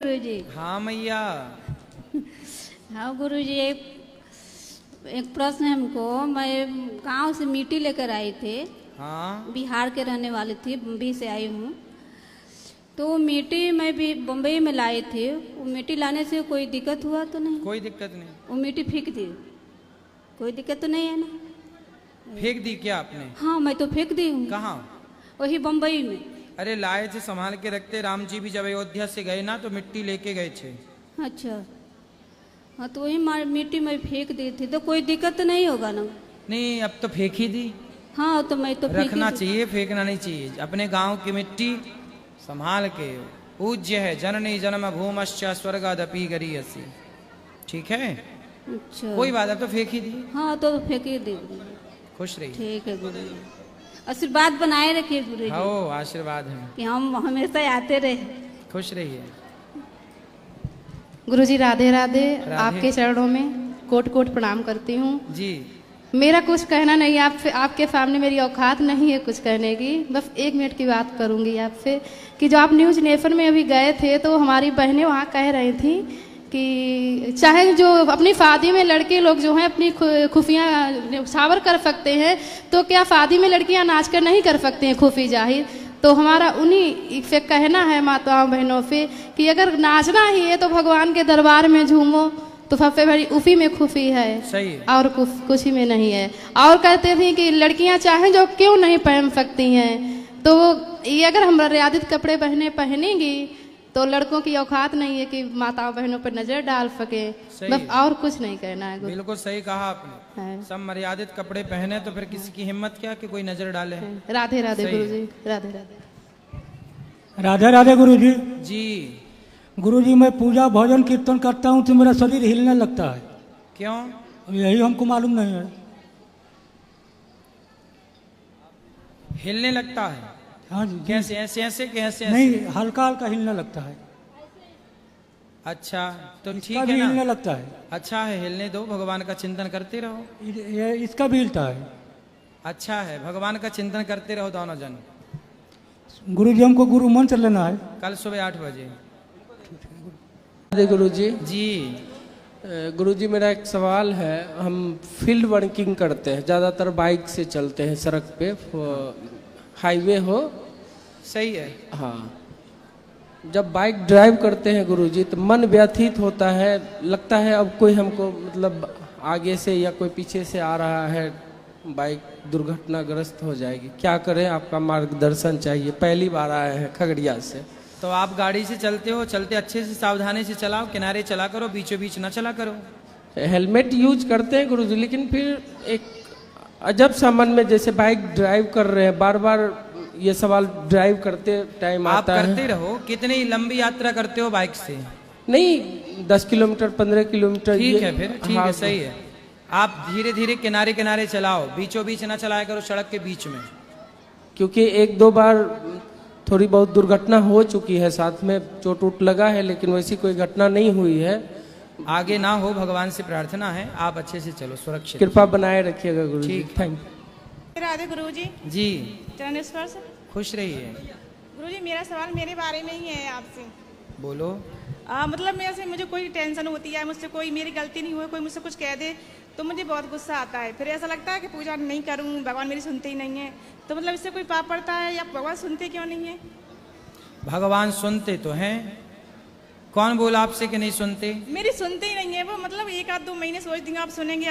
गुरुजी। हाँ मैया। हाँ गुरुजी, एक प्रश्न है हमको। मैं गांव से मिट्टी लेकर आई थी। हाँ। बिहार के रहने वाली थी, बम्बई से आई हूँ। तो मिट्टी मैं भी बम्बई में लाई थी। वो मिट्टी लाने से कोई दिक्कत हुआ तो नहीं? कोई दिक्कत नहीं। वो मिट्टी फेंक दी, कोई दिक्कत तो नहीं है ना? फेंक दी क्या आपने? हाँ मैं तो फेंक दी हूँ। कहाँ? वही बम्बई में। अरे लाए थे, संभाल के रखते। राम जी भी जब अयोध्या से गए ना तो मिट्टी लेके गए थे। अच्छा, हाँ तो वही मिट्टी मैं फेंक दी थी, तो कोई दिक्कत तो नहीं होगा ना? नहीं, अब तो फेंक ही दी। हाँ तो मैं तो रखना चाहिए, फेंकना नहीं चाहिए। अपने गांव की मिट्टी संभाल के। पूज्य है जननी जन्म भूमश्च स्वर्गादपि गरीयसी। ठीक है? अच्छा कोई बात, अब तो फेंक ही दी। हाँ तो फेंक ही दी। खुश रहिए। ठीक है गुरु जी, आशीर्वाद बनाए रखिए गुरु जी। हाँ आशीर्वाद है कि हम हमेशा आते रहे। खुश रहिए। गुरुजी राधे राधे, राधे। आपके चरणों में कोट कोट प्रणाम करती हूँ जी। मेरा कुछ कहना नहीं, आपके सामने मेरी औकात नहीं है कुछ कहने की। बस 1 मिनट की बात करूँगी आपसे कि जो आप न्यूज़ नेशन में अभी गए थे तो हमारी बहनें वहाँ कह रही थी कि चाहे जो अपनी शादी में लड़के लोग जो हैं अपनी खुफियाँ सावर कर सकते हैं, तो क्या शादी में लड़कियाँ नाच कर नहीं कर सकते हैं खुफी जाहिर? तो हमारा उन्हीं से कहना है माताओं बहनों से कि अगर नाचना ही है तो भगवान के दरबार में झूमो, तो सबसे बड़ी उसी में खुफी है। सही है। और कुछ ही में नहीं है। और कहते थे कि लड़कियां चाहें जो क्यों नहीं पहन सकती हैं, तो ये अगर हम मर्यादित कपड़े पहनेंगी तो लड़कों की औकात नहीं है कि माताओं बहनों पर नजर डाल सके। बस और कुछ नहीं कहना है। बिल्कुल सही कहा आपने। सब मर्यादित कपड़े पहने तो फिर किसी की हिम्मत क्या कि कोई नजर डाले। राधे राधे गुरुजी, राधे राधे। राधे राधे गुरुजी। जी। गुरुजी, मैं पूजा भोजन कीर्तन करता हूँ तो मेरा शरीर हिलने लगता है। क्यों? यही हमको मालूम नहीं है। हिलने लगता है? हाँ जी। कैसे? ऐसे ऐसे कैसे? नहीं, हल्का हल्का हिलने लगता है। अच्छा तो ठीक इसका है भी ना? हिलने लगता है। अच्छा है, हिलने दो। भगवान का चिंतन करते रहो। ये इसका भी हिलता है। अच्छा है, भगवान का चिंतन करते रहो दोनों जन। गुरुजी, हमको गुरु मंत्र लेना है। कल सुबह 8 बजे। गुरुजी जी। गुरुजी, मेरा एक सवाल है। हम फील्ड वर्किंग करते हैं, ज़्यादातर बाइक से चलते हैं सड़क पे, हाईवे हो। सही है। हाँ, जब बाइक ड्राइव करते हैं गुरुजी तो मन व्यथित होता है। लगता है अब कोई हमको मतलब आगे से या कोई पीछे से आ रहा है, बाइक दुर्घटनाग्रस्त हो जाएगी। क्या करें, आपका मार्गदर्शन चाहिए। पहली बार आए हैं खगड़िया से। तो आप गाड़ी से चलते हो, चलते अच्छे से सावधानी से चलाओ, किनारे चला करो, बीचों बीच ना चला करो। हेलमेट यूज करते हैं गुरुजी, लेकिन फिर एक अजब सा मन में, जैसे बाइक ड्राइव कर रहे हैं, बार बार ये सवाल ड्राइव करते टाइम आता है। आप करते रहो। कितनी लंबी यात्रा करते हो बाइक से? नहीं, 10 किलोमीटर 15 किलोमीटर। ठीक है, फिर ठीक हाँ, है, सही है। आप धीरे धीरे किनारे किनारे चलाओ, बीचों बीच ना चलाया करो सड़क के बीच में। क्योंकि 1-2 बार थोड़ी बहुत दुर्घटना हो चुकी है, साथ में चोट उट लगा है, लेकिन वैसी कोई घटना नहीं हुई है। आगे ना हो, भगवान से प्रार्थना है। आप अच्छे से चलो, सुरक्षित। कृपा बनाए रखिएगा गुरु जी। ठीक। Thank you. राधे गुरुजी। जी। चरण स्पर्श। खुश रहिए। गुरुजी, मेरा सवाल मेरे बारे में ही है आपसे। बोलो। मतलब मेरे से मुझे कोई टेंशन होती है, मुझसे कोई मेरी गलती नहीं हुई, कोई मुझसे कुछ कह दे तो मुझे बहुत गुस्सा आता है। फिर ऐसा लगता है कि पूजा नहीं करूं, भगवान मेरी सुनते ही नहीं है। तो मतलब इससे कोई पाप पड़ता है या भगवान सुनते क्यों नहीं है? भगवान सुनते तो हैं। कौन बोला आपसे कि नहीं सुनते? मेरी सुनते ही नहीं है वो। मतलब 1-2 महीने सोच देंगे आप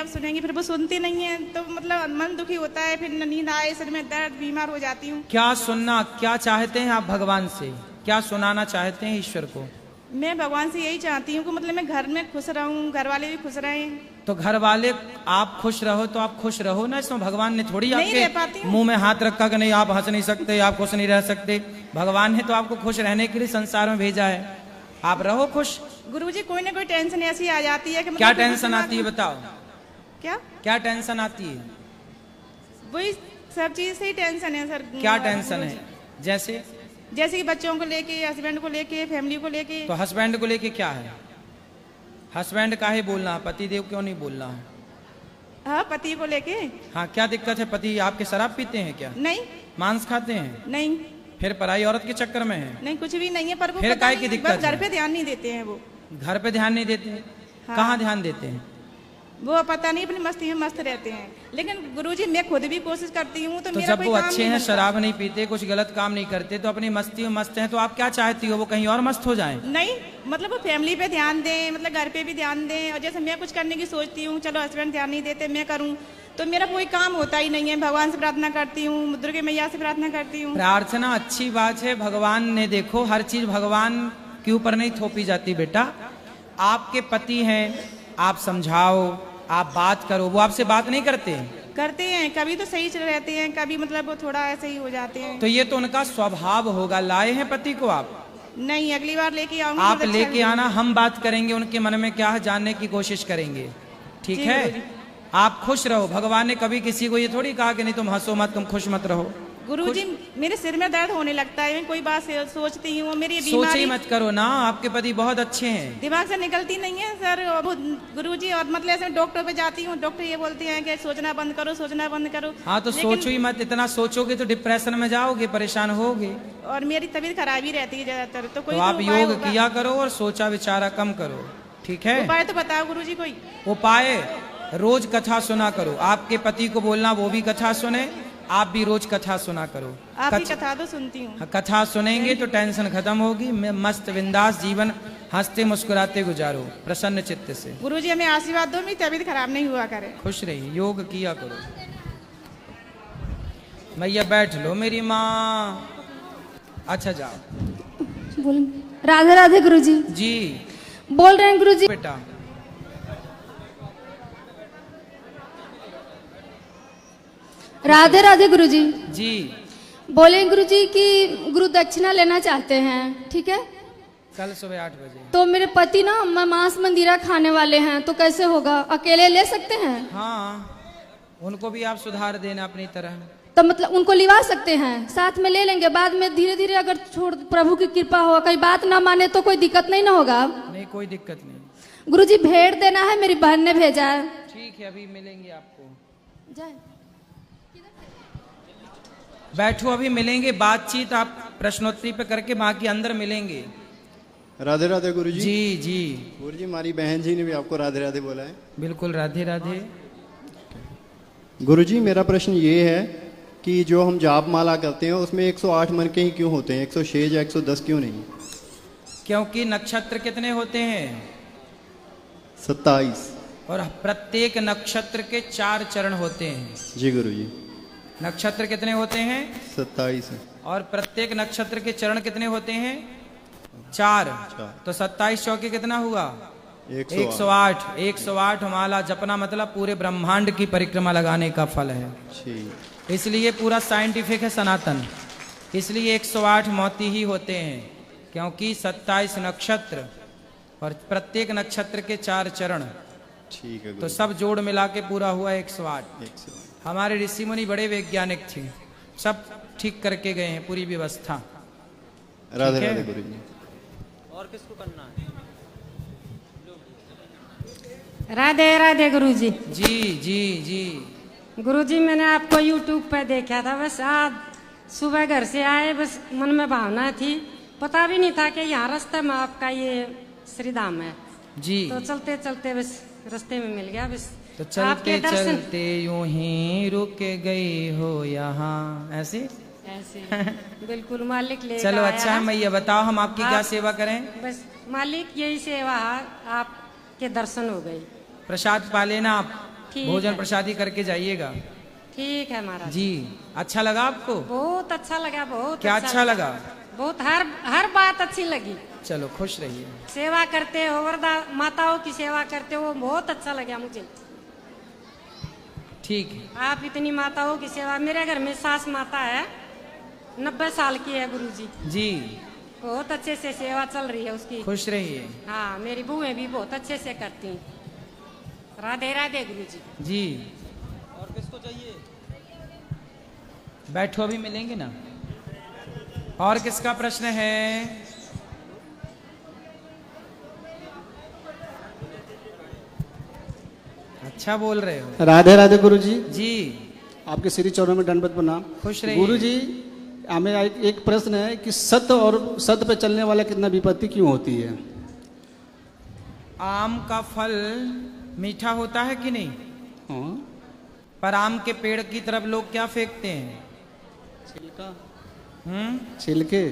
सुनेंगे, फिर वो सुनते नहीं है। तो मतलब मन दुखी होता है, फिर नींद आए, सिर में दर्द, बीमार हो जाती हूँ। क्या सुनना, क्या चाहते हैं आप भगवान से? क्या सुनाना चाहते हैं ईश्वर को? मैं भगवान से यही चाहती हूँ कि मतलब मैं घर में खुश रहूँ, घर वाले भी खुश रहें। तो घर वाले आप खुश रहो तो आप खुश रहो ना। इसमें भगवान ने थोड़ी नहीं रह पाती आपके हूँ। मुंह में हाथ रखा कि नहीं आप हंस नहीं सकते, आप खुश नहीं रह सकते। भगवान ने तो आपको खुश रहने के लिए संसार में भेजा है। आप रहो खुश। गुरुजी, कोई ना कोई टेंशन ऐसी आ जाती है कि क्या मतलब टेंशन आती है बताओ? क्या टेंशन आती है? वही सब चीज से ही टेंशन है सर। क्या टेंशन है? जैसे कि बच्चों को लेके, हस्बैंड को लेके, फैमिली को लेके। तो हस्बैंड को लेके क्या है? हस्बैंड का ही बोलना है, पति देव क्यों नहीं बोलना है? हाँ, पति को लेके। हाँ, क्या दिक्कत है? पति आपके शराब पीते हैं क्या? नहीं। मांस खाते हैं? नहीं। फिर पराई औरत के चक्कर में है? नहीं कुछ भी नहीं है, पर वो फिर पता काहे नहीं, की दिक्कत बस घर है? पे ध्यान नहीं देते हैं वो। घर पे ध्यान नहीं देते हैं? हाँ। कहाँ ध्यान देते हैं? वो पता नहीं, अपनी मस्ती में मस्त रहते हैं। लेकिन गुरुजी मैं खुद भी कोशिश करती हूँ तो तो मेरा जब कोई वो काम अच्छे नहीं हैं, बनता। शराब नहीं पीते, कुछ गलत काम नहीं करते, तो अपनी मस्ती में मस्त हैं, तो आप क्या चाहती हो वो कहीं और मस्त हो जाएं? नहीं, मतलब वो फैमिली पे ध्यान दें, मतलब घर पे भी ध्यान दें। और जैसे मैं कुछ करने की सोचती हूँ, चलो हस्बैंड ध्यान नहीं देते, मैं करूँ, तो मेरा कोई काम होता ही नहीं है। भगवान से प्रार्थना करती हूँ, दुर्गे मैया से प्रार्थना करती हूँ। प्रार्थना अच्छी बात है, भगवान ने देखो हर चीज भगवान के ऊपर नहीं थोपी जाती बेटा। आपके पति हैं, आप समझाओ, आप बात करो, वो आपसे बात नहीं करते? करते हैं, कभी तो सही चल रहते हैं, कभी मतलब वो थोड़ा ऐसे ही हो जाते हैं। तो ये तो उनका स्वभाव होगा। लाए हैं पति को आप? नहीं, अगली बार लेके आऊंगी। आप बहुत अच्छा लेके आना, हम बात करेंगे, उनके मन में क्या है जानने की कोशिश करेंगे, ठीक जी, है? गुरुजी। आप खुश रहो। भगवान ने कभी किसी को ये थोड़ी कहा कि नहीं तुम हंसो मत, तुम खुश मत रहो। गुरुजी मेरे सिर में दर्द होने लगता है, मैं कोई बात सोचती हूँ, मेरी सोचे बीमारी ही मत करो ना, आपके पति बहुत अच्छे हैं। दिमाग से निकलती नहीं है सर वो गुरुजी। और मतलब ऐसे डॉक्टर पे जाती हूँ, डॉक्टर ये बोलते हैं कि सोचना बंद करो, सोचना बंद करो। हाँ तो लेकिन- सोचो ही मत, इतना सोचोगे तो डिप्रेशन में जाओगे, परेशान होगे। और मेरी तबीयत खराब ही रहती है ज्यादातर, तो कोई तो तो आप उपाय योग होगा। किया करो और सोचा विचारा कम करो, ठीक है? उपाय तो बताओ गुरुजी कोई। उपाय, रोज कथा सुना करो। आपके पति को बोलना वो भी कथा सुने, आप भी रोज कथा सुना करो। आप ही कथा तो सुनती हूँ। कथा सुनेंगे तो टेंशन खत्म होगी। मैं मस्त बिंदास जीवन हंसते मुस्कुराते गुजारो, प्रसन्न चित्त से। गुरुजी हमें आशीर्वाद दो, मेरी तबीयत खराब नहीं हुआ करे। खुश रहिए, योग किया करो। मैया बैठ लो मेरी माँ। अच्छा जाओ। बोल। राधे राधे गुरुजी। जी बोल रहे हैं गुरुजी। बेटा, राधे राधे गुरुजी। जी बोले गुरुजी कि गुरु दक्षिणा लेना चाहते हैं, ठीक है? कल सुबह 8 बजे। तो मेरे पति ना मांस मंदिरा खाने वाले हैं, तो कैसे होगा? अकेले ले सकते हैं? हाँ, उनको भी आप सुधार देना अपनी तरह। तो मतलब उनको लिवा सकते हैं, साथ में ले लेंगे। बाद में धीरे धीरे अगर छोड़, प्रभु की कृपा हो, कहीं बात ना माने तो कोई दिक्कत नहीं ना होगा? नहीं, कोई दिक्कत नहीं। गुरुजी भेड़ देना है, मेरी बहन ने भेजा है। ठीक है, अभी मिलेंगे आपको। जय। बैठो, अभी मिलेंगे। बातचीत आप प्रश्नोत्तरी पे करके बाकी अंदर मिलेंगे। राधे राधे गुरुजी। जी जी गुरुजी हमारी बहन जी ने भी आपको राधे राधे बोला है। बिल्कुल, राधे राधे। गुरुजी मेरा प्रश्न ये है कि जो हम जाप माला करते हैं उसमें 108 मन के ही क्यों होते हैं, 106 या 110 क्यों नहीं? क्योंकि नक्षत्र कितने होते हैं? 27। और प्रत्येक नक्षत्र के 4 चरण होते हैं। जी गुरुजी। नक्षत्र कितने होते हैं? 27 है। और प्रत्येक नक्षत्र के चरण कितने होते हैं? 4। तो 27 चौके कितना हुआ? 108। 108 माला जपना मतलब पूरे ब्रह्मांड की परिक्रमा लगाने का फल है। ठीक। इसलिए पूरा साइंटिफिक है, सनातन। इसलिए 108 मोती ही होते हैं, क्योंकि 27 नक्षत्र और प्रत्येक नक्षत्र के 4 चरण। ठीक है तो गुरुजी। सब जोड़ मिला के पूरा हुआ 108। 108। हमारे ऋषि मुनि बड़े वैज्ञानिक थे, सब ठीक करके गए हैं पूरी व्यवस्था। राधे ठीक है? राधे गुरुजी। और किसको करना है? राधे राधे गुरुजी। जी जी जी। गुरुजी मैंने आपको यूट्यूब पे देखा था, बस आज सुबह घर से आए, बस मन में भावना थी, पता भी नहीं था कि यहाँ रास्ते में आपका ये श्री धाम है। जी तो चलते चलते बस रास्ते में मिल गया, बस तो चलते चलते यूं ही रुक गई हो यहाँ, ऐसे ऐसे बिल्कुल मालिक ले चलो अच्छा है। मैया बताओ हम आपकी क्या सेवा करें? बस मालिक यही सेवा है, आपके दर्शन हो गई। प्रसाद पा लेना आप, ठीक भोजन है। प्रसादी करके जाइएगा। ठीक है महाराज जी। अच्छा लगा आपको? बहुत अच्छा लगा, बहुत क्या अच्छा लगा? बहुत, हर बात अच्छी लगी। चलो खुश रहिए। सेवा करते हो, वरदा माताओं की सेवा करते हो, बहुत अच्छा लगा मुझे। ठीक है। आप इतनी माताओं की सेवा, मेरे घर में सास माता है, 90 साल की है गुरुजी, जी बहुत अच्छे से सेवा चल रही है उसकी। खुश रहिए। हाँ, मेरी बुएं भी बहुत अच्छे से करती हैं। राधे राधे गुरुजी। जी। और किसको चाहिए? बैठो, अभी मिलेंगे ना। और किसका प्रश्न है? अच्छा बोल रहे हो। राधे राधे गुरुजी। जी आपके श्री चरणों में दंडवत प्रणाम। खुश रहिए। गुरुजी हमें एक प्रश्न है कि सत्य और सत्य पे चलने वाला कितना विपत्ति क्यों होती है? आम का फल मीठा होता है कि नहीं? हाँ। पर आम के पेड़ की तरफ लोग क्या फेंकते हैं? छिलका। छिलके।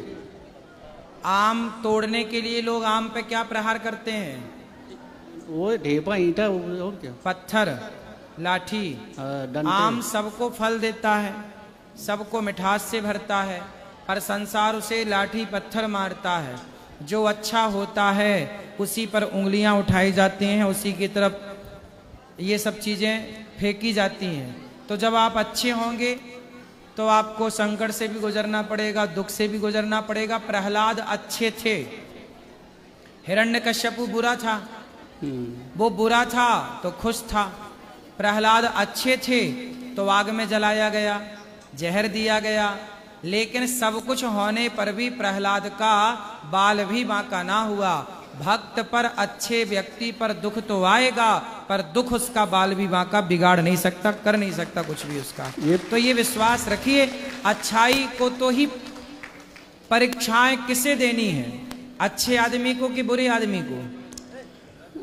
आम तोड़ने के लिए लोग आम पे क्या प्रहार करते हैं? वो ढेपा, ईंटा और क्या? पत्थर, लाठी। आम सबको फल देता है, सबको मिठास से भरता है, पर संसार उसे लाठी पत्थर मारता है। जो अच्छा होता है उसी पर उंगलियां उठाई जाती हैं, उसी की तरफ ये सब चीजें फेंकी जाती हैं। तो जब आप अच्छे होंगे तो आपको संकट से भी गुजरना पड़ेगा, दुख से भी गुजरना पड़ेगा। प्रहलाद अच्छे थे, हिरण्यकश्यपु बुरा था, वो बुरा था तो खुश था। प्रहलाद अच्छे थे तो आग में जलाया गया, जहर दिया गया, लेकिन सब कुछ होने पर भी प्रहलाद का बाल भी बांका ना हुआ। भक्त पर, अच्छे व्यक्ति पर दुख तो आएगा, पर दुख उसका बाल भी बांका बिगाड़ नहीं सकता, कर नहीं सकता कुछ भी उसका। तो ये विश्वास रखिए, अच्छाई को तो ही परीक्षाएं किसे देनी है? अच्छे आदमी को कि बुरे आदमी को?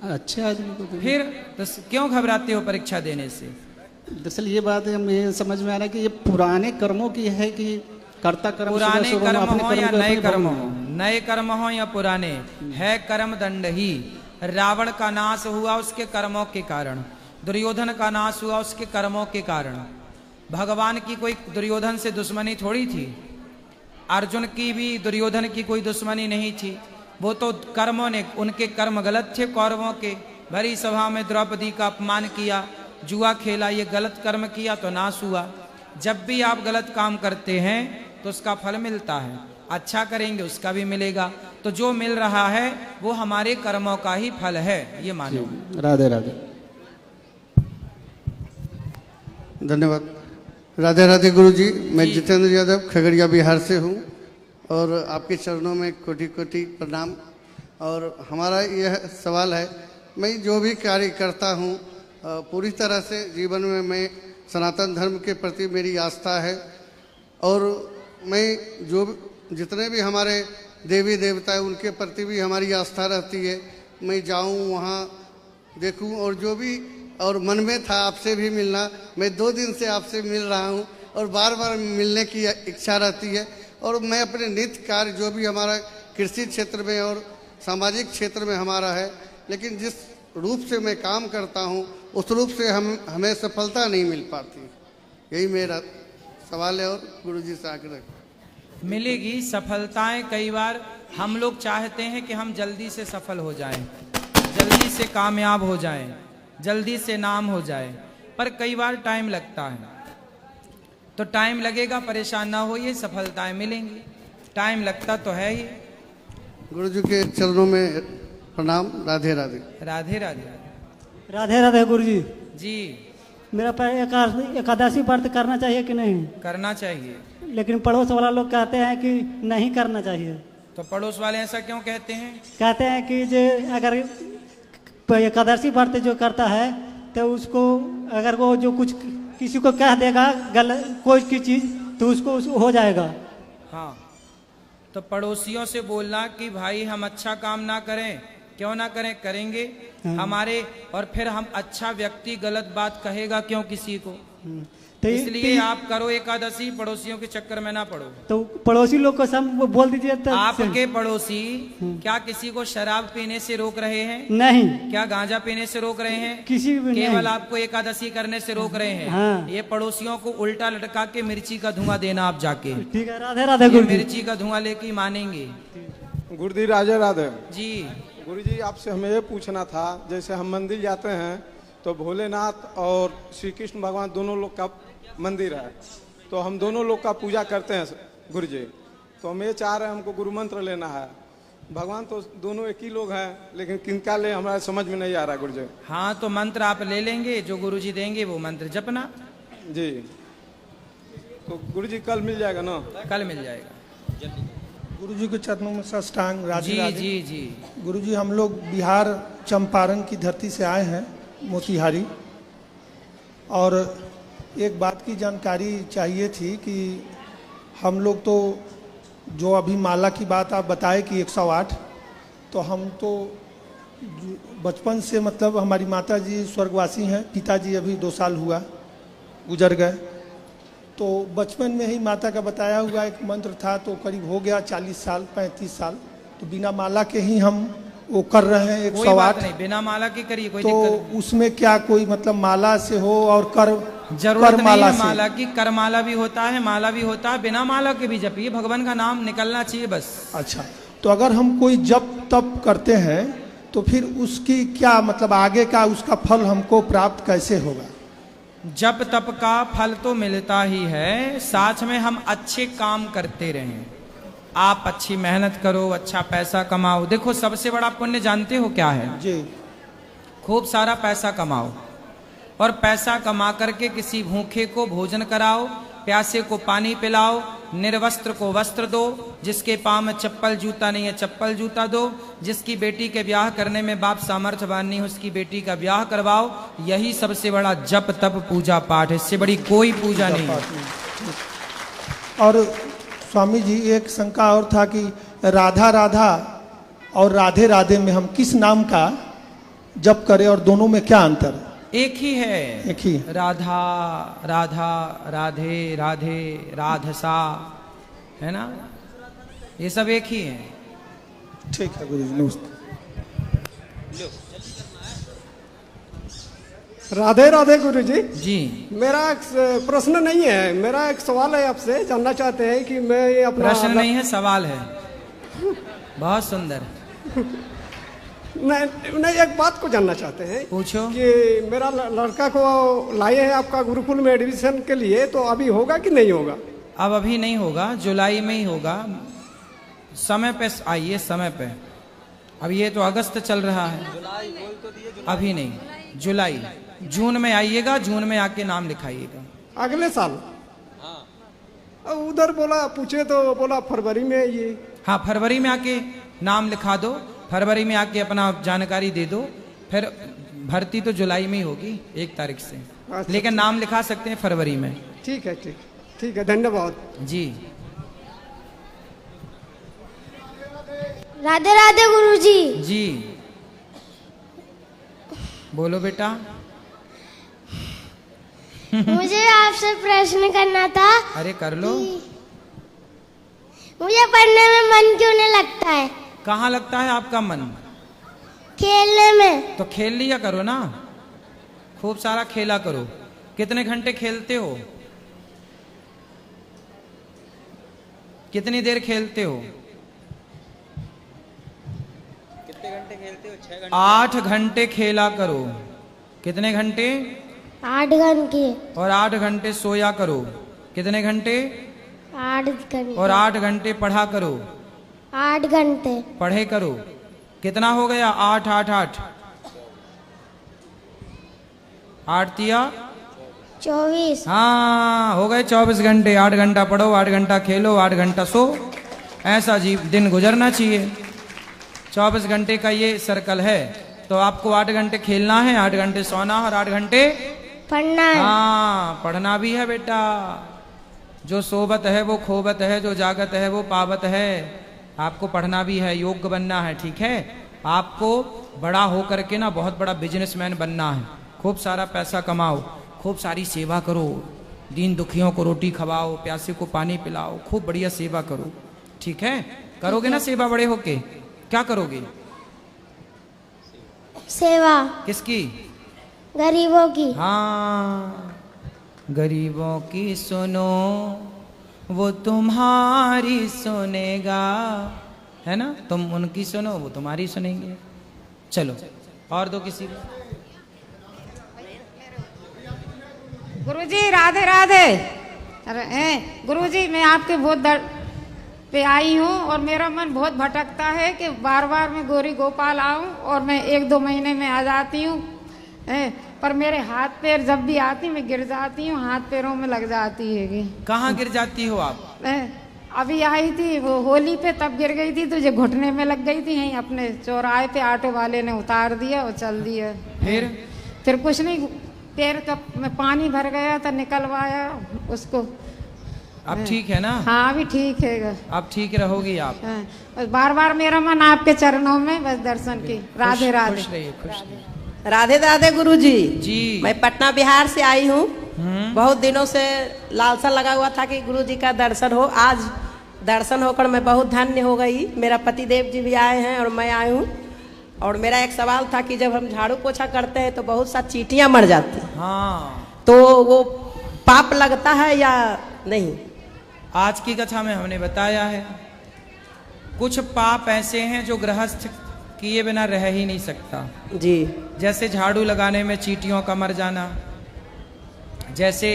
अच्छे आदमी को। फिर तो क्यों घबराते हो परीक्षा देने से? दरअसल ये बात है, हमें समझ में आ रहा है कि ये पुराने कर्मों की है कि कर्ता कर्म, पुराने कर्म हो या नए कर्म हो, नए कर्म हो या पुराने, है कर्म दंड ही। रावण का नाश हुआ उसके कर्मों के कारण, दुर्योधन का नाश हुआ उसके कर्मों के कारण। भगवान की कोई दुर्योधन से दुश्मनी थोड़ी थी, अर्जुन की भी दुर्योधन की कोई दुश्मनी नहीं थी। वो तो कर्मों ने, उनके कर्म गलत थे कौरवों के। भरी सभा में द्रौपदी का अपमान किया, जुआ खेला, ये गलत कर्म किया तो नाश हुआ। जब भी आप गलत काम करते हैं तो उसका फल मिलता है, अच्छा करेंगे उसका भी मिलेगा। तो जो मिल रहा है वो हमारे कर्मों का ही फल है, ये मानो। राधे राधे। धन्यवाद। राधे राधे गुरु जी। मैं जितेंद्र यादव खगड़िया बिहार से हूँ और आपके चरणों में कोटि कोटि प्रणाम। और हमारा यह सवाल है, मैं जो भी कार्य करता हूँ पूरी तरह से जीवन में मैं सनातन धर्म के प्रति मेरी आस्था है। और मैं जो जितने भी हमारे देवी देवता है उनके प्रति भी हमारी आस्था रहती है। मैं जाऊँ वहाँ देखूँ, और जो भी और मन में था आपसे भी मिलना, मैं 2 दिन से आपसे मिल रहा हूँ और बार बार मिलने की इच्छा रहती है। और मैं अपने नित्य कार्य जो भी हमारा कृषि क्षेत्र में और सामाजिक क्षेत्र में हमारा है, लेकिन जिस रूप से मैं काम करता हूँ उस रूप से हमें सफलता नहीं मिल पाती। यही मेरा सवाल है और गुरुजी से आग्रह। मिलेगी सफलताएं। कई बार हम लोग चाहते हैं कि हम जल्दी से सफल हो जाएं, जल्दी से कामयाब हो जाएं, जल्दी से नाम हो जाए, पर कई बार टाइम लगता है। तो टाइम लगेगा, परेशान ना होइए, सफलताएं मिलेंगी। टाइम लगता तो है ही। गुरुजी के चरणों में प्रणाम। राधे राधे। राधे राधे। राधे राधे गुरुजी जी। मेरा एकादशी व्रत करना चाहिए कि नहीं? करना चाहिए। लेकिन पड़ोस वाला लोग कहते हैं कि नहीं करना चाहिए। तो पड़ोस वाले ऐसा क्यों कहते हैं? कहते हैं कि जो अगर एकादशी व्रत जो करता है तो उसको अगर वो जो कुछ किसी को कह देगा गलत कोई की चीज तो उसको हो जाएगा। हाँ, तो पड़ोसियों से बोलना कि भाई हम अच्छा काम ना करें, क्यों ना करें, करेंगे हमारे, और फिर हम अच्छा व्यक्ति गलत बात कहेगा क्यों किसी को। तो इसलिए आप करो एकादशी, पड़ोसियों के चक्कर में ना पड़ो। तो पड़ोसी लोग को सब बोल दीजिए। तो आपके पड़ोसी क्या किसी को शराब पीने से रोक रहे हैं? नहीं। क्या गांजा पीने से रोक रहे हैं? किसी भी केवल नहीं। आपको एकादशी करने से रोक रहे हैं। हाँ। ये पड़ोसियों को उल्टा लटका के मिर्ची का धुआं देना आप जाके। ठीक है। राधे राधे गुरु जी। मिर्ची का धुआं लेके मानेंगे। गुरुजी राधे राधे जी। गुरुजी आपसे हमें ये पूछना था, जैसे हम मंदिर जाते हैं तो भोलेनाथ और श्री कृष्ण भगवान दोनों लोग का मंदिर है, तो हम दोनों लोग का पूजा करते हैं गुरुजी। तो हम ये चाह रहे हैं, हमको गुरु मंत्र लेना है। भगवान तो दोनों एक ही लोग हैं, लेकिन किनका ले हमारे समझ में नहीं आ रहा गुरुजी। हाँ, तो मंत्र आप ले लेंगे, जो गुरुजी देंगे वो मंत्र जपना। जी। तो गुरुजी कल मिल जाएगा ना? कल मिल जाएगा। गुरुजी के चरणों में साष्टांग राधे जी राधे। जी जी। गुरुजी, हम लोग बिहार चंपारण की धरती से आए हैं, मोतिहारी, और एक बात की जानकारी चाहिए थी कि हम लोग तो जो अभी माला की बात आप बताए कि 108, तो हम तो बचपन से मतलब हमारी माता जी स्वर्गवासी हैं, पिताजी अभी 2 साल हुआ गुजर गए। तो बचपन में ही माता का बताया हुआ एक मंत्र था, तो करीब हो गया 40 साल 35 साल, तो बिना माला के ही हम वो कर रहे हैं 108। नहीं, बिना माला के करिए, कोई तो दिक्कत उसमें क्या कोई मतलब माला से हो और जरूरत कर नहीं माला है से? माला की, कर माला भी होता है, माला भी होता है, बिना माला के भी जपिए, भगवान का नाम निकलना चाहिए बस। अच्छा, तो अगर हम कोई जप तप करते हैं तो फिर उसकी क्या मतलब आगे का उसका फल हमको प्राप्त कैसे होगा? जप तप का फल तो मिलता ही है, साथ में हम अच्छे काम करते रहें। आप अच्छी मेहनत करो, अच्छा पैसा कमाओ। देखो सबसे बड़ा पुण्य जानते हो क्या है? जी। खूब सारा पैसा कमाओ और पैसा कमा करके किसी भूखे को भोजन कराओ, प्यासे को पानी पिलाओ, निर्वस्त्र को वस्त्र दो, जिसके पाँव में चप्पल जूता नहीं है चप्पल जूता दो, जिसकी बेटी के ब्याह करने में बाप सामर्थ्यवान नहीं है उसकी बेटी का ब्याह करवाओ। यही सबसे बड़ा जप तप पूजा पाठ है, इससे बड़ी कोई पूजा नहीं है। और स्वामी जी एक शंका और था कि राधा राधा और राधे राधे में हम किस नाम का जप करें और दोनों में क्या अंतर? एक ही है, एक ही। राधा राधा राधे राधे राधसा, है ना, ये सब एक ही है। ठीक है गुरु जी, नमस्ते। राधे राधे गुरु जी। जी, मेरा एक प्रश्न नहीं है, मेरा एक सवाल है, आपसे जानना चाहते हैं कि मैं ये अपना प्रश्न नहीं है सवाल है। बहुत सुंदर। नहीं, एक बात को जानना चाहते हैं। पूछो। कि मेरा लड़का को लाए हैं आपका गुरुकुल में एडमिशन के लिए, तो अभी होगा कि नहीं होगा? अब अभी नहीं होगा, जुलाई में ही होगा। समय पे आइए, समय पे। अब ये तो अगस्त चल रहा है, अभी नहीं, जुलाई जून में आइएगा, जून में आके नाम लिखाइएगा। अगले साल? उधर बोला पूछे तो बोला फरवरी में ये। हाँ, फरवरी में आके नाम लिखा दो, फरवरी में आके अपना जानकारी दे दो, फिर भर्ती तो जुलाई में ही होगी 1 तारीख से। अच्छा, लेकिन नाम लिखा सकते हैं फरवरी में। ठीक है, ठीक ठीक है, धन्यवाद जी। राधे राधे गुरुजी। जी बोलो बेटा। मुझे आपसे प्रश्न करना था। अरे कर लो। मुझे पढ़ने में मन क्यों नहीं लगता है? कहाँ लगता है आपका मन? खेलने में। तो खेल लिया करो ना, खूब सारा खेला करो। कितने घंटे खेलते हो? कितनी देर खेलते हो? कितने घंटे खेलते हो? 6 घंटे। 8 घंटे खेला करो। कितने घंटे? 8 घंटे। और 8 घंटे सोया करो। कितने घंटे? 8 घंटे। और 8 घंटे पढ़ा करो। 8 घंटे पढ़े करो। कितना हो गया? 8 8 8 8 तिया 24। हाँ, हो गए 24 घंटे। 8 घंटा पढ़ो, 8 घंटा खेलो, 8 घंटा सो। ऐसा दिन गुजरना चाहिए। 24 घंटे का ये सर्कल है, तो आपको 8 घंटे खेलना है, 8 घंटे सोना और 8 घंटे पढ़ना है। हाँ, पढ़ना भी है बेटा। जो सोबत है वो खोबत है, जो जागत है वो पावत है। आपको पढ़ना भी है, योग्य बनना है, ठीक है। आपको बड़ा होकर के ना बहुत बड़ा बिजनेसमैन बनना है। खूब सारा पैसा कमाओ, खूब सारी सेवा करो, दीन दुखियों को रोटी खवाओ, प्यासे को पानी पिलाओ, खूब बढ़िया सेवा करो, ठीक है। करोगे ना सेवा बड़े होके? क्या करोगे? सेवा। किसकी? गरीबों की। हाँ, गरीबों की सुनो वो तुम्हारी सुनेगा, है ना। तुम उनकी सुनो वो तुम्हारी सुनेंगे। चलो और दो किसी को। गुरुजी राधे राधे। अरे गुरुजी, मैं आपके बहुत दर पे आई हूँ और मेरा मन बहुत भटकता है कि बार बार मैं गौरी गोपाल आऊँ और मैं 1-2 महीने में आ जाती हूँ, पर मेरे हाथ पैर जब भी आती मैं गिर जाती हूँ, हाथ पैरों में लग जाती है। कहाँ गिर जाती हो आप? अभी आई थी वो होली पे, तब गिर गई थी, तुझे घुटने में लग गई थी। यहीं अपने चौराहे पे ऑटो वाले ने उतार दिया और चल दिया। फिर कुछ नहीं, पैर का में पानी भर गया था, निकलवाया उसको, अब ठीक है ना? हाँ अभी ठीक है। अब ठीक रहोगी आप। बस बार बार मेरा मन आपके चरणों में बस दर्शन की। राधे राधे। खुश रहिए, खुश रहिए। राधे राधे गुरुजी। जी मैं पटना बिहार से आई हूँ। बहुत दिनों से लालसा लगा हुआ था कि गुरुजी का दर्शन हो। आज दर्शन होकर मैं बहुत धन्य हो गई। मेरा पति देव जी भी आए हैं और मैं आई हूँ। और मेरा एक सवाल था कि जब हम झाड़ू पोछा करते हैं तो बहुत सा चींटियां मर जाती हैं। हाँ। तो वो पाप लगता है या नहीं? आज की कथा में हमने बताया है कुछ पाप ऐसे हैं जो गृहस्थ किए बिना रह ही नहीं सकता जी। जैसे झाड़ू लगाने में चींटियों का मर जाना, जैसे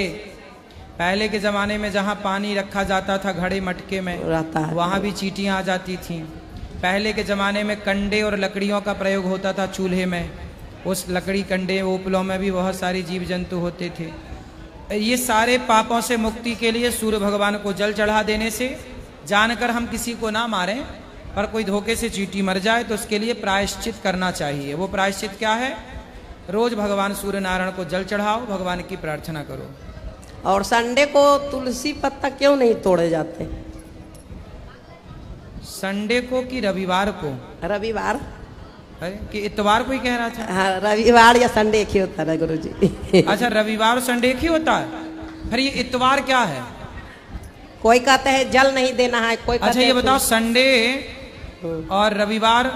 पहले के जमाने में जहाँ पानी रखा जाता था घड़े मटके में वहाँ भी चींटियाँ आ जाती थीं। पहले के ज़माने में कंडे और लकड़ियों का प्रयोग होता था चूल्हे में, उस लकड़ी कंडे ओपलों में भी बहुत सारी जीव जंतु होते थे। ये सारे पापों से मुक्ति के लिए सूर्य भगवान को जल चढ़ा देने से, जानकर हम किसी को ना मारें पर कोई धोखे से चींटी मर जाए तो उसके लिए प्रायश्चित करना चाहिए। वो प्रायश्चित क्या है? रोज भगवान सूर्य नारायण को जल चढ़ाओ, भगवान की प्रार्थना करो। और संडे को तुलसी पत्ता क्यों नहीं तोड़े जाते? संडे को कि रविवार को? रविवार। अरे कि इतवार को ही कह रहा था। हाँ, रविवार या संडे एक ही होता है गुरुजी। अच्छा, रविवार और संडे एक ही होता है? फिर ये इतवार क्या है? कोई कहते हैं जल नहीं देना है, कोई अच्छा ये बताओ, संडे और रविवार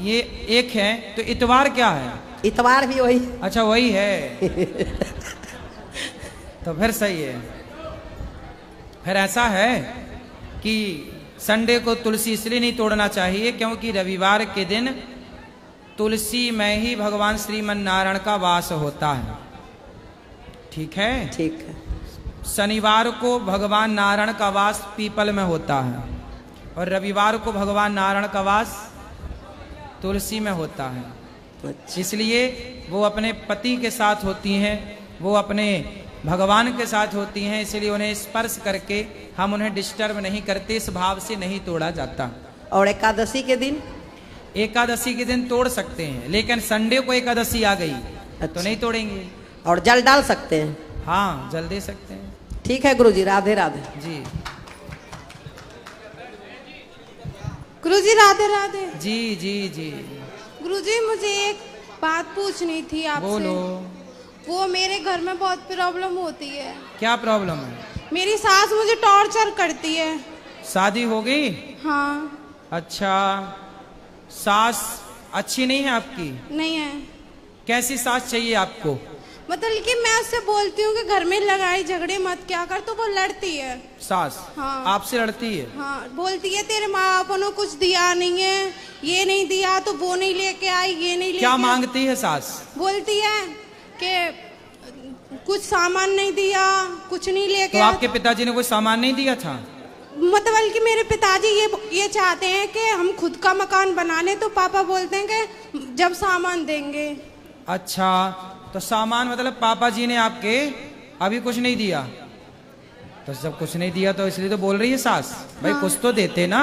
ये एक है तो इतवार क्या है? इतवार भी वही। अच्छा वही है। तो फिर सही है। फिर ऐसा है कि संडे को तुलसी इसलिए नहीं तोड़ना चाहिए क्योंकि रविवार के दिन तुलसी में ही भगवान श्रीमन नारायण का वास होता है। ठीक है? ठीक है। शनिवार को भगवान नारायण का वास पीपल में होता है और रविवार को भगवान नारायण का वास तुलसी में होता है। अच्छा। इसलिए वो अपने पति के साथ होती हैं, वो अपने भगवान के साथ होती हैं, इसलिए उन्हें स्पर्श करके हम उन्हें डिस्टर्ब नहीं करते, इस भाव से नहीं तोड़ा जाता। और एकादशी के दिन? एकादशी के दिन तोड़ सकते हैं, लेकिन संडे को एकादशी आ गई तो नहीं तोड़ेंगे। और जल डाल सकते हैं? हाँ, जल दे सकते हैं। ठीक है गुरुजी, राधे राधे। जी गुरुजी राधे राधे। जी जी जी। गुरुजी मुझे एक बात पूछनी थी आपसे। बोलो। वो मेरे घर में बहुत प्रॉब्लम होती है। क्या प्रॉब्लम है? मेरी सास मुझे टॉर्चर करती है। शादी हो गई? हाँ। अच्छा, सास अच्छी नहीं है आपकी? नहीं है। कैसी सास चाहिए आपको? मतलब कि मैं उससे बोलती हूँ कि घर में लड़ाई झगड़े मत क्या कर, तो वो लड़ती है। सास? हाँ। आपसे लड़ती है? हाँ, बोलती है तेरे माँ बापों ने कुछ दिया नहीं है, ये नहीं दिया तो वो नहीं लेके आई, ये नहीं लेके। क्या मांगती है सास? बोलती है कि कुछ सामान नहीं दिया, कुछ नहीं लेके। तो आपके पिताजी ने कोई सामान नहीं दिया था? मतलब कि मेरे पिताजी ये चाहते हैं कि हम खुद का मकान बना लें, तो पापा बोलते हैं कि जब सामान देंगे। अच्छा, तो सामान मतलब पापा जी ने आपके अभी कुछ नहीं दिया? तो जब कुछ नहीं दिया तो इसलिए तो बोल रही है सास, भाई कुछ तो देते ना।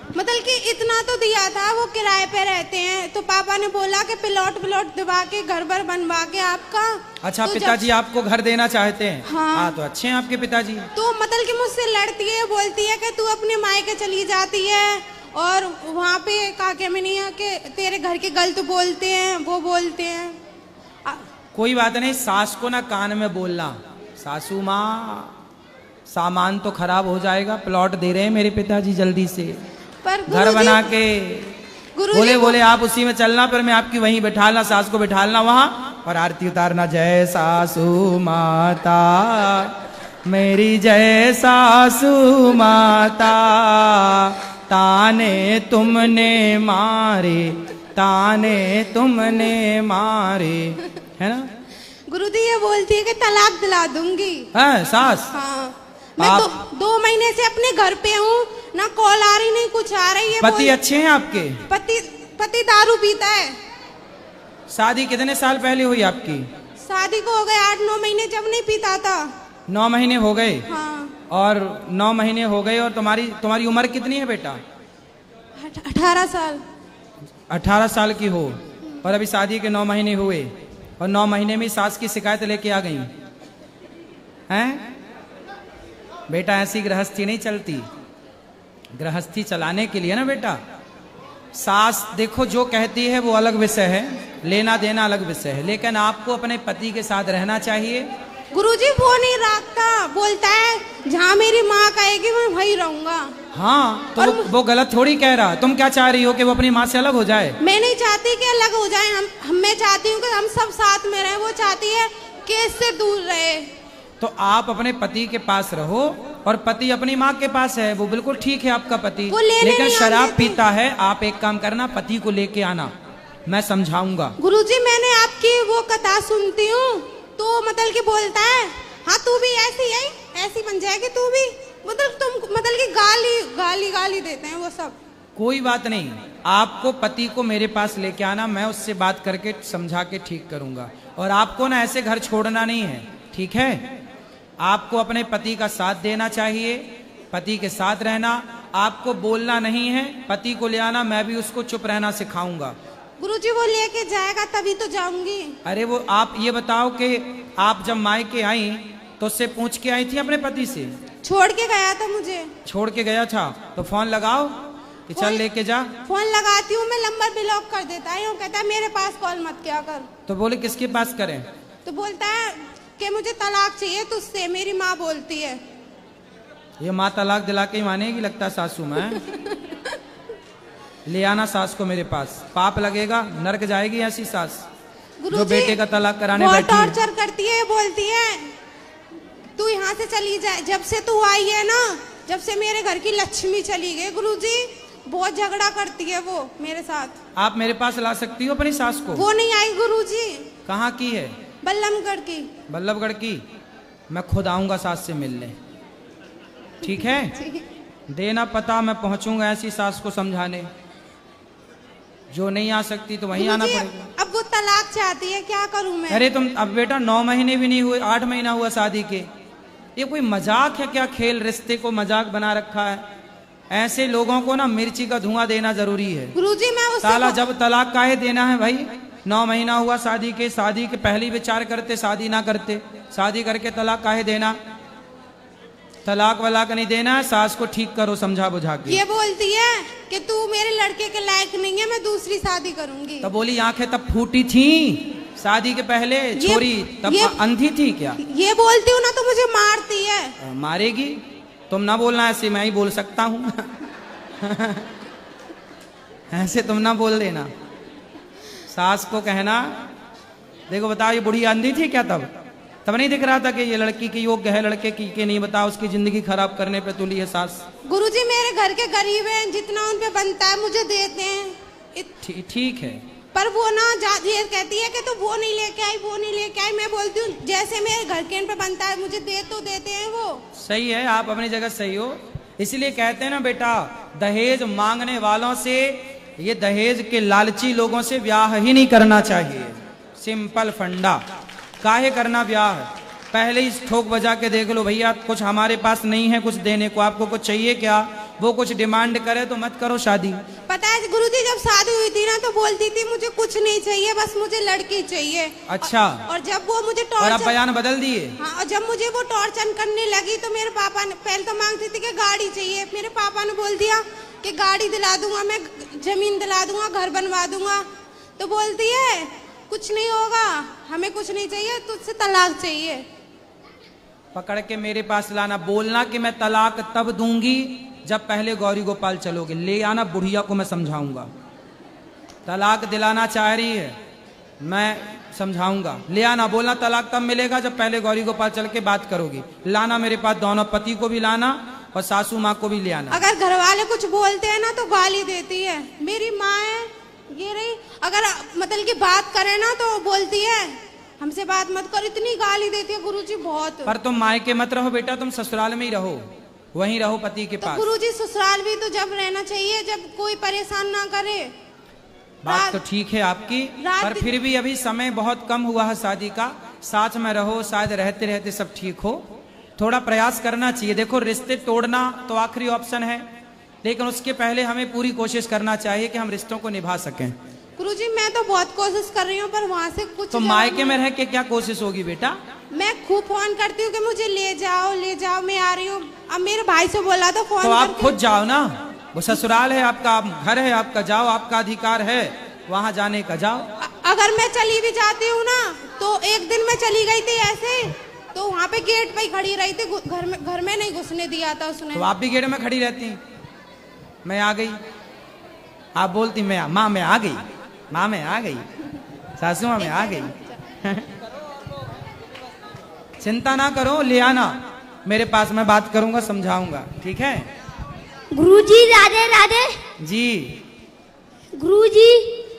मतलब कि इतना तो दिया था, वो किराए पे रहते हैं, तो पापा ने बोला कि प्लॉट दिवा के घर भर बनवा के आपका। अच्छा, तो पिताजी आपको घर देना चाहते हैं? हाँ। तो अच्छे हैं आपके पिताजी। तो मतलब कि मुझसे लड़ती है, बोलती है कि तू अपने मायके चली जाती है और वहाँ पे काके में नहीं है कि तेरे घर के गलत बोलते हैं, वो बोलते हैं। कोई बात नहीं, सास को ना कान में बोलना, सासू माँ सामान तो खराब हो जाएगा, प्लॉट दे रहे हैं मेरे पिताजी जल्दी से, पर घर बना के। बोले आप उसी में चलना, पर मैं आपकी वहीं बैठालना, सास को बैठालना वहाँ और आरती उतारना। जय सासू माता मेरी, जय सासू माता, ताने तुमने मारे, ताने तुमने मारे, है ना? गुरुजी ये बोलती है कि तलाक दिला दूंगी। है सास? हाँ। मैं 2 महीने से अपने घर पे हूँ, ना कॉल आ रही नहीं कुछ आ रही है। पति अच्छे हैं आपके? पति दारू पीता है। शादी कितने साल पहले हुई आपकी? शादी को हो गए 8-9 महीने, जब नहीं पीता था। 9 महीने हो गए? हाँ। और 9 महीने हो गए। और तुम्हारी उम्र कितनी है बेटा? 18 साल। 18 साल की हो और अभी शादी के 9 महीने हुए और 9 महीने में सास की शिकायत लेके आ गई हैं? बेटा ऐसी गृहस्थी नहीं चलती। गृहस्थी चलाने के लिए ना बेटा, सास देखो जो कहती है वो अलग विषय है, लेना देना अलग विषय है, लेकिन आपको अपने पति के साथ रहना चाहिए। गुरुजी वो नहीं रखता, बोलता है जहाँ मेरी माँ कहेगी मैं वहीं रहूंगा। हाँ तो वो गलत थोड़ी कह रहा। तुम क्या चाह रही हो कि वो अपनी माँ से अलग हो जाए? मैं नहीं चाहती कि अलग हो जाए, मैं चाहती हूँ कि हम सब साथ में रहें। वो चाहती है कि इससे दूर रहे। तो आप अपने पति के पास रहो और पति अपनी माँ के पास है, वो बिल्कुल ठीक है आपका पति, लेकिन शराब पीता है। आप एक काम करना, पति को लेके आना, मैं समझाऊंगा। गुरुजी मैंने आपकी वो कथा सुनती हूँ तो मतलब कि बोलता है हाँ तू भी ऐसी है, ऐसी बन जाएगी तू भी, मतलब तुम मतलब कि गाली देते हैं वो सब। कोई बात नहीं, आपको पति को मेरे पास लेके आना, मैं उससे बात करके समझा के ठीक करूंगा। और आपको ना ऐसे घर छोड़ना नहीं है, ठीक है? आपको अपने पति का साथ देना चाहिए, पति के साथ रहना, आपको बोलना नहीं है। पति को ले आना, मैं भी उसको चुप रहना सिखाऊंगा। गुरुजी वो लेके जाएगा तभी तो जाऊंगी। अरे वो आप ये बताओ कि आप जब मायके आई तो उससे पूछ के आई थी अपने पति से? छोड़ के गया था मुझे। छोड़ के गया था तो फोन लगाओ कि चल लेके जा। फोन लगाती हूँ मैं, नंबर ब्लॉक कर देता है, कहता है मेरे पास कॉल मत किया कर। तो बोले किसके पास करें? तो बोलता है कि मुझे तलाक चाहिए तुझसे, मेरी माँ बोलती है। ये माँ तलाक दिला के ही मानेगी लगता सासू में। ले आना सास को मेरे पास, पाप लगेगा, नरक जाएगी ऐसी सास जो बेटे का तलाक कराने बैठी है। टॉर्चर करती है, बोलती है तू यहाँ से चली जाए। जब से तू आई है ना, जब से मेरे घर की लक्ष्मी चली गई गुरुजी, बहुत झगड़ा करती है वो मेरे साथ। आप मेरे पास ला सकती हो अपनी सास को? वो नहीं आई गुरुजी। कहाँ की है? बल्लभगढ़ की। बल्लभगढ़ की? मैं खुद आऊंगा सास से मिलने, ठीक है? देना पता, मैं पहुंचूंगा ऐसी सास को समझाने। जो नहीं आ सकती तो वहीं आना पड़ेगा। अब वो तलाक चाहती है, क्या करूं मैं? अरे तुम अब बेटा 9 महीने भी नहीं हुए, 8 महीना हुआ शादी के। ये कोई मजाक है क्या? खेल रिश्ते को मजाक बना रखा है। ऐसे लोगों को ना मिर्ची का धुआं देना जरूरी है। गुरुजी मैं उससे साला जब तलाक काहे देना है भाई? 9 महीना हुआ शादी के, शादी के पहले विचार करते, शादी ना करते। शादी करके तलाक काहे देना? तलाक वलाक नहीं देना है, सास को ठीक करो समझा बुझा के। ये बोलती है कि तू मेरे लड़के के लायक नहीं है, मैं दूसरी शादी करूंगी। तो बोली आंखें तब फूटी थी शादी के पहले? छोरी तब अंधी थी क्या? ये बोलती हूँ ना तो मुझे मारती है। मारेगी? तुम ना बोलना ऐसे, मैं ही बोल सकता हूँ। ऐसे तुम ना बोल देना। सास को कहना देखो बताओ ये बुढ़ी अंधी थी क्या? तब नहीं दिख रहा था कि ये लड़की के योग्य है, लड़के की के नहीं? बताओ उसकी जिंदगी खराब करने पे तुली है सास। गुरुजी मेरे घर के गरीब हैं, जितना उन पे बनता है मुझे देते हैं। ठीक है, पर वो ना ये कहती है कि तू वो नहीं लेके आई, वो नहीं लेके आई। मैं बोलती हूँ जैसे मेरे घर के इन पे बनता है मुझे दे तो देते हैं वो। सही है, आप अपनी जगह सही हो। इसलिए कहते हैं ना बेटा, दहेज मांगने वालों से, ये दहेज के लालची लोगों से ब्याह ही नहीं करना चाहिए। सिंपल फंडा। काहे करना ब्याह? पहले ही ठोक बजा के देख लो भैया, कुछ हमारे पास नहीं है कुछ देने को, आपको कुछ चाहिए क्या? वो कुछ डिमांड करे तो मत करो शादी। पता है गुरुजी जब शादी हुई थी ना तो बोलती थी मुझे कुछ नहीं चाहिए, बस मुझे लड़की चाहिए। अच्छा। और जब वो मुझे और अब बयान बदल दिए? हाँ, और जब मुझे वो टॉर्चर करने लगी तो मेरे पापा ने पहले तो मांगती थी कि गाड़ी चाहिए। मेरे पापा ने बोल दिया कि गाड़ी दिला दूंगा, मैं जमीन दिला दूंगा, घर बनवा दूंगा। तो बोलती है कुछ नहीं होगा, हमें कुछ नहीं चाहिए, तुझसे तलाक चाहिए। पकड़ के मेरे पास लाना, बोलना कि मैं तलाक तब दूंगी जब पहले गौरी गोपाल चलोगे। ले आना, बुढ़िया को मैं समझाऊंगा। तलाक दिलाना चाह रही है, मैं समझाऊंगा। ले आना, बोलना तलाक तब मिलेगा जब पहले गौरी गोपाल चल के बात करोगी। लाना मेरे पास दोनों, पति को भी लाना और सासू माँ को भी ले आना। अगर घर वाले कुछ बोलते हैं ना तो गाली देती है। मेरी माँ है ये रही, अगर मतलब की बात करे ना तो बोलती है हमसे बात मत कर, इतनी गाली देती है गुरुजी बहुत। पर तुम मायके मत रहो बेटा, तुम ससुराल में ही रहो, वहीं रहो पति के पास। गुरुजी ससुराल भी तो जब रहना चाहिए जब कोई परेशान ना करे। बात तो ठीक है आपकी, पर फिर भी अभी समय बहुत कम हुआ है शादी का। साथ में रहो, शायद रहते रहते सब ठीक हो। थोड़ा प्रयास करना चाहिए। देखो रिश्ते तोड़ना तो आखिरी ऑप्शन है, लेकिन उसके पहले हमें पूरी कोशिश करना चाहिए कि हम रिश्तों को निभा सकें। गुरुजी मैं तो बहुत कोशिश कर रही हूँ पर वहाँ से कुछ। तो मायके में रह के क्या कोशिश होगी बेटा? मैं खूब फोन करती हूँ कि मुझे ले जाओ, मैं आ रही हूँ। अब मेरे भाई से बोला था फोन तो आप करके। खुद जाओ ना, वो ससुराल है आपका, घर है आपका, जाओ, आपका अधिकार है वहां जाने का, जाओ। अगर मैं चली भी जाती हूँ ना, तो एक दिन मैं चली गई थी ऐसे, तो वहाँ पे गेट पे ही खड़ी रही थी, घर में नहीं घुसने दिया था उसने। तो आप भी गेट में खड़ी रहती, मैं आ गई, आप बोलती मैं आ गई, माँ मैं आ गई, सासू माँ मैं आ गई। चिंता ना करो, ले आना मेरे पास, मैं बात करूंगा, समझाऊंगा, ठीक है। गुरुजी राधे राधे। जी गुरुजी,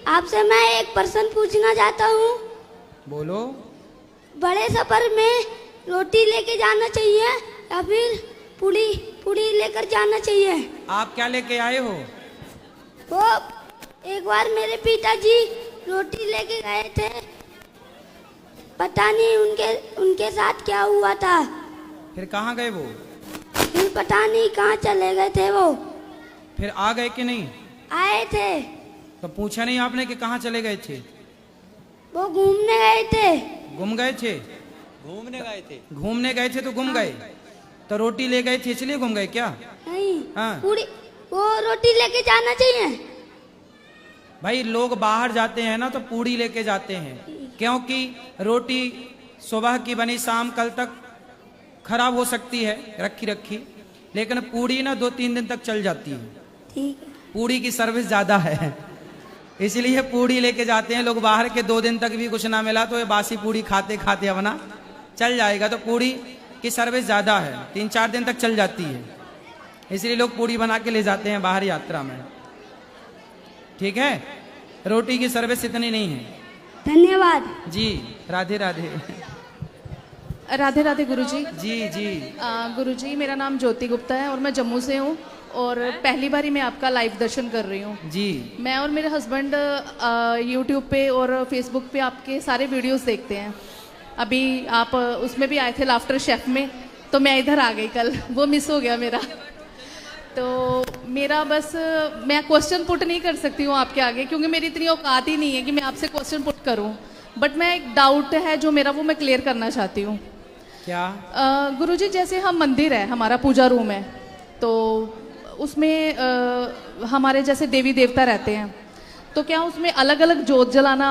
आपसे मैं एक प्रश्न पूछना चाहता हूँ। बोलो। बड़े सफर में रोटी लेके जाना चाहिए या फिर पूड़ी लेकर जाना चाहिए? आप क्या लेके आए हो? वो एक बार मेरे पिताजी रोटी लेके गए थे, पता नहीं उनके साथ क्या हुआ था। फिर कहाँ गए वो? फिर पता नहीं कहाँ चले गए थे वो। फिर आ गए कि नहीं? आए थे। तो पूछा नहीं आपने कि कहाँ चले गए थे? वो घूमने गए थे। घूम गए थे? घूमने गए थे। घूमने गए थे तो घूम गए, तो रोटी ले गए थे इसलिए घूम गए क्या? नहीं। हाँ। पूरी वो रोटी लेके जाना चाहिए। भाई लोग बाहर जाते हैं ना तो पूड़ी लेके जाते हैं, क्योंकि रोटी सुबह की बनी शाम कल तक खराब हो सकती है रखी, लेकिन पूड़ी ना 2-3 दिन तक चल जाती है। ठीक है। पूड़ी की सर्विस ज्यादा है, इसलिए पूड़ी लेके जाते हैं लोग बाहर के। 2 दिन तक भी कुछ ना मिला तो ये बासी पूड़ी खाते खाते अपना चल जाएगा, तो पूड़ी की सर्विस ज्यादा है, 3-4 दिन तक चल जाती है, इसलिए लोग पूड़ी बना के ले जाते हैं बाहर यात्रा में, ठीक है। रोटी की सर्विस इतनी नहीं है। धन्यवाद जी। राधे राधे। राधे राधे गुरुजी। जी। गुरुजी, मेरा नाम ज्योति गुप्ता है और मैं जम्मू से हूँ, और पहली बार ही मैं आपका लाइव दर्शन कर रही हूँ जी। मैं और मेरे हस्बैंड यूट्यूब पे और फेसबुक पे आपके सारे वीडियोस देखते हैं। अभी आप उसमें भी आए थे लाफ्टर शेफ में, तो मैं इधर आ गई कल, वो मिस हो गया मेरा। तो मेरा बस, मैं क्वेश्चन पुट नहीं कर सकती हूँ आपके आगे, क्योंकि मेरी इतनी औकात ही नहीं है कि मैं आपसे क्वेश्चन पुट करूँ, बट मैं एक डाउट है जो मेरा, वो मैं क्लियर करना चाहती हूँ। क्या? गुरुजी, जैसे हम मंदिर है, हमारा पूजा रूम है, तो उसमें हमारे जैसे देवी देवता रहते हैं, तो क्या उसमें अलग अलग जोत जलाना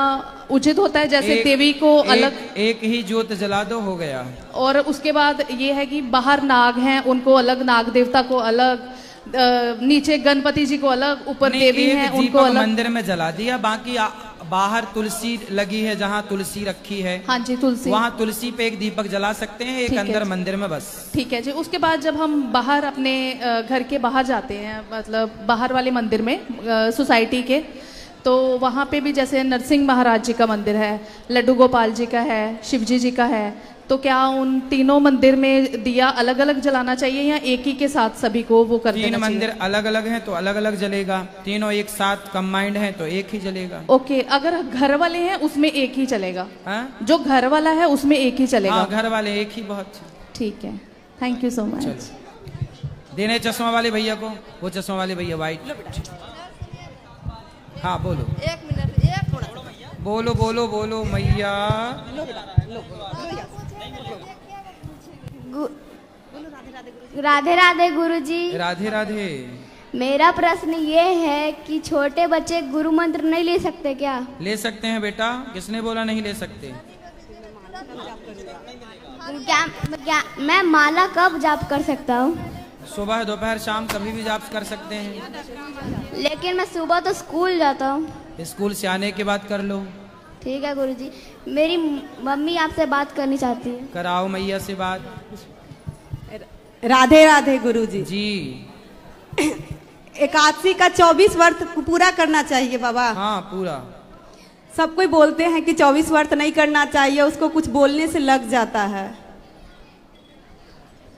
उचित होता है? जैसे देवी को अलग एक ही जोत जला दो, हो गया। और उसके बाद ये है कि बाहर नाग हैं, उनको अलग, नाग देवता को अलग, नीचे गणपति जी को अलग, ऊपर देवी हैं उनको अलग। मंदिर में जला दिया, बाकी बाहर तुलसी लगी है, जहाँ तुलसी रखी है, हाँ जी, तुलसी, वहाँ तुलसी पे एक दीपक जला सकते हैं, एक अंदर मंदिर में बस। ठीक है जी। उसके बाद जब हम बाहर अपने घर के बाहर जाते हैं, मतलब बाहर वाले मंदिर में, सोसाइटी के, तो वहाँ पे भी जैसे नरसिंह महाराज जी का मंदिर है, लड्डू गोपाल जी का है, शिवजी जी का है, तो क्या उन तीनों मंदिर में दिया अलग अलग जलाना चाहिए या एक ही के साथ सभी को वो कर देना चाहिए? 3 मंदिर अलग अलग हैं तो अलग अलग जलेगा, तीनों एक साथ कंबाइंड हैं तो एक ही जलेगा। ओके, अगर घर वाले हैं उसमें एक ही चलेगा? हाँ? जो घर वाला है उसमें एक ही चलेगा? हाँ, घर वाले एक ही, बहुत ठीक है, थैंक यू सो मच। देने चश्मा वाले भैया को, वो चश्मा वाले भैया वाइट। हाँ बोलो। 1 मिनट, एक थोड़ा बोलो बोलो बोलो मैया। राधे राधे गुरुजी। राधे राधे। मेरा प्रश्न ये है कि छोटे बच्चे गुरु मंत्र नहीं ले सकते क्या? ले सकते हैं बेटा, किसने बोला नहीं ले सकते? क्या मैं माला कब जाप कर सकता हूँ? सुबह दोपहर शाम कभी भी जाप कर सकते हैं। लेकिन मैं सुबह तो स्कूल जाता हूँ। स्कूल से आने के बाद कर लो। ठीक है गुरुजी। मेरी मम्मी आपसे बात करनी चाहती है। कराओ मैया से बात। राधे राधे गुरुजी। जी। एकादशी का 24 व्रत पूरा करना चाहिए बाबा। हाँ पूरा। सब कोई बोलते हैं कि 24 व्रत नहीं करना चाहिए, उसको कुछ बोलने से लग जाता है।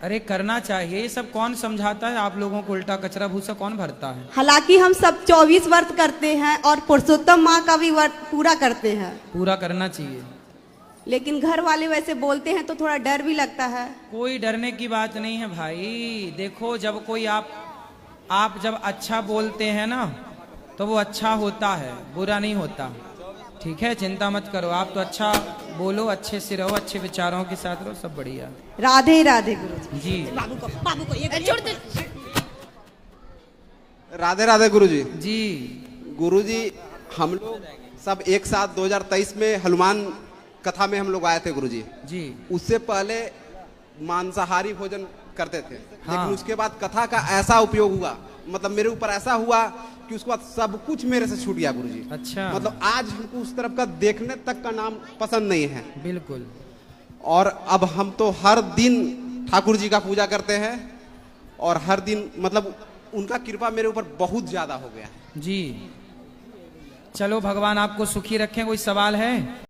अरे करना चाहिए, ये सब कौन समझाता है आप लोगों को? उल्टा कचरा भूसा कौन भरता है? हालांकि हम सब 24 व्रत करते हैं और पुरुषोत्तम माँ का भी व्रत पूरा करते हैं। पूरा करना चाहिए, लेकिन घर वाले वैसे बोलते हैं तो थोड़ा डर भी लगता है। कोई डरने की बात नहीं है भाई। देखो जब कोई आप जब अच्छा बोलते हैं ना तो वो अच्छा होता है, बुरा नहीं होता। ठीक है, चिंता मत करो। आप तो अच्छा बोलो, अच्छे से रहो, अच्छे विचारों के साथ रहो, सब बढ़िया। राधे राधे गुरुजी। जी बाबू को ये छोड़ दे। राधे राधे गुरुजी। जी गुरुजी, हम लोग सब एक साथ 2023 में हनुमान कथा में हम लोग आए थे गुरुजी। जी। उससे पहले मांसाहारी भोजन करते थे, हाँ। लेकिन उसके बाद कथा का ऐसा उपयोग हुआ, मतलब मेरे ऊपर ऐसा हुआ कि उसके बाद सब कुछ मेरे से छूट गया गुरुजी। अच्छा। मतलब आज हमको उस तरफ का देखने तक का नाम पसंद नहीं है। बिल्कुल। और अब हम तो हर दिन ठाकुर जी का पूजा करते हैं और हर दिन मतलब उनका कृपा मेरे ऊपर बहुत ज्यादा हो गया है। जी चलो, भगवान आपको सुखी रखें। कोई सवाल है?